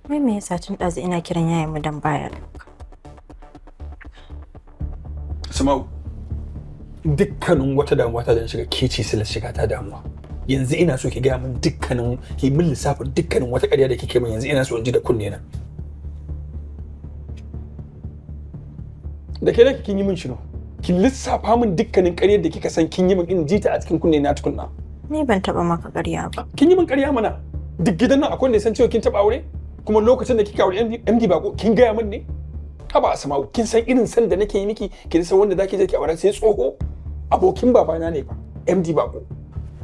Wai me yasa tun ɗazu ina kiran yayin mu dan baya. Sama'u, dukkanin wata damuwa ta da shiga keci sila shiga ta damuwa. Yanzu ina so ki gaya min dukkanin ki min lissafin dukkanin wata ƙarya da kike min yanzu ina so in ji da kunne na. Da ke da kin yi min shino. Ki lissafa min dukkanin ƙaryar da kika san kin yi min in ji ta a cikin kunne na tukunna. Ni ban taɓa maka ƙarya ba. Kin yi min ƙarya mana. Duk gidan nan akwai wanda ya san cewa kin taɓa aure? Kuma lokacin da kika aure MD bako kin gaya min ne? Haba Asma'u, kin san irin san da nake yi miki, kin san wanda zaki je ki aure sai tsoho abokin babana ne fa, MD bako.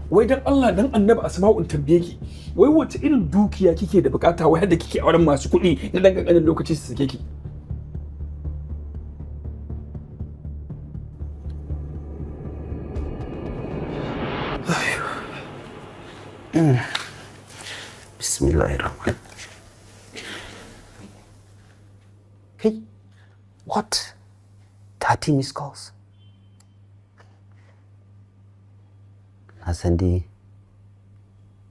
Wai dan Allah dan Annabi Asma'u in tambaye ki, wai wace irin dukiya kike da bukata wai da kike auren masu kuɗi na dan kankanin lokaci su sake ki? Bismillahirrahmanirrahim. Hey, what? 30 missed calls? Na san dai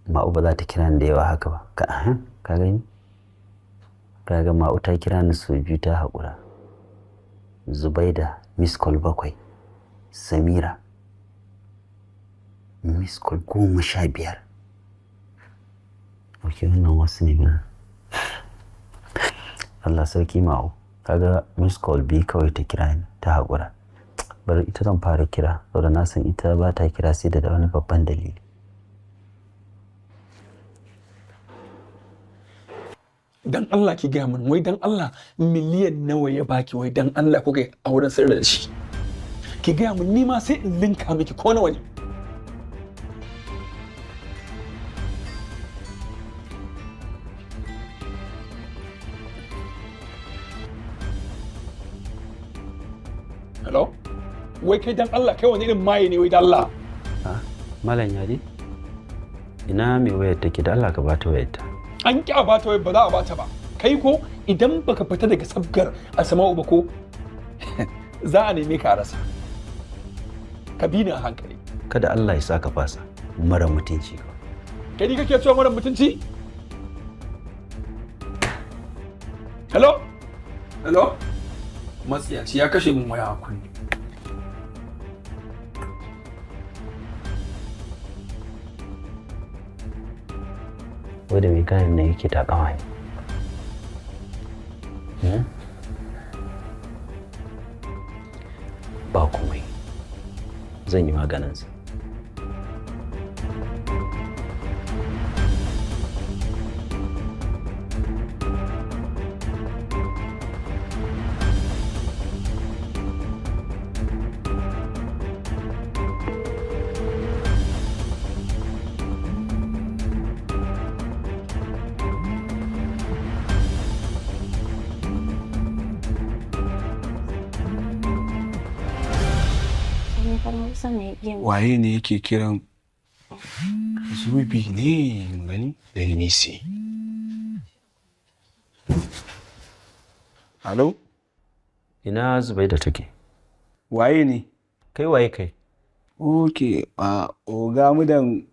Ma'u ba za ta kira ni da yawa haka ba. Ka gani? Kaga Ma'u ta kira ni sau biyu ta haƙura. Zubaida missed call 7. Samira missed call 15. Ok, wannan wasu ne ba. Allah sarki Ma'u. Kaga miss call bi kawai ta kira ni ta haƙura. Bari ita zan fara kira saboda na san ita ba ta kira sai da wani babban dalili. Dan Allah ki gaya min, wai dan Allah miliyan nawa ya baki, wai dan Allah kuka yi auren sirri da shi. Ki gaya min ni ma sai in linka miki ko nawa ne. Hello? Wai kai dan Allah kai wani irin maye ne wai dan Allah? Malam Yadi? Ina mai wayar take da Allah ka bata wayar ta. An ƙi a bata wayar ba za a bata ba. Kai ko idan baka fita daga sabgar Asma'u ba ko za a neme ka a rasa. Ka bi ni a hankali. Kada Allah ya saka fasa mara mutunci ka. Kai ni kake cewa mara mutunci? Hello? Hello? Matsiyaci ya kashe min waya a kunne. Wadda mai ganin na yake takawa ne. Ba komai. Zan yi maganinsa. Waye ne yake kiran Zubi ne gani da nisi? Halo? Ina Zubaida take? Waye ne? Kai waye kai? Ok, oga mudan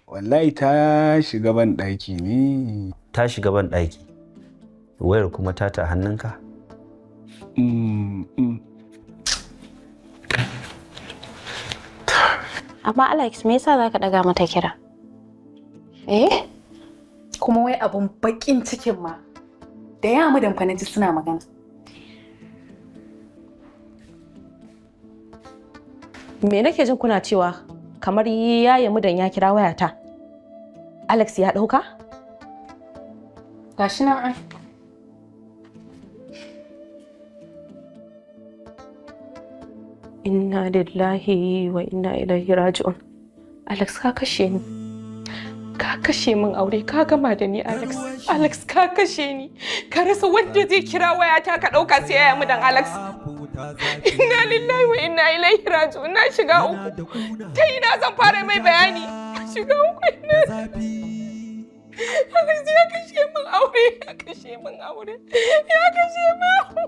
wallahi ta shiga ban ɗaki ne. Ta shiga ban ɗaki. Wayar kuma ta hannunka? Amma Alex me yasa zaka daga mata kira? Kuma wai abun bakin cikin ma da ya mu damfa naji suna magana. Me nake jin kuna cewa kamar yaye mu dan ya kira wayata? Alex ya dauka? Gashi nan ai. Inna lillahi wa inna ilaihi raji'un. Alex ka kashe ni. Ka kashe min aure, ka gama da ni Alex. Alex ka kashe ni. Ka rasa wanda zai kira wayata ka dauka sai yaya mu dan Alex. Inna lillahi wa inna ilaihi raji'un. Na shiga uku. Ta ina zan fara mai bayani? Shiga uku ina. Alex ya kashe min aure, ya kashe min aure. Ya kashe min.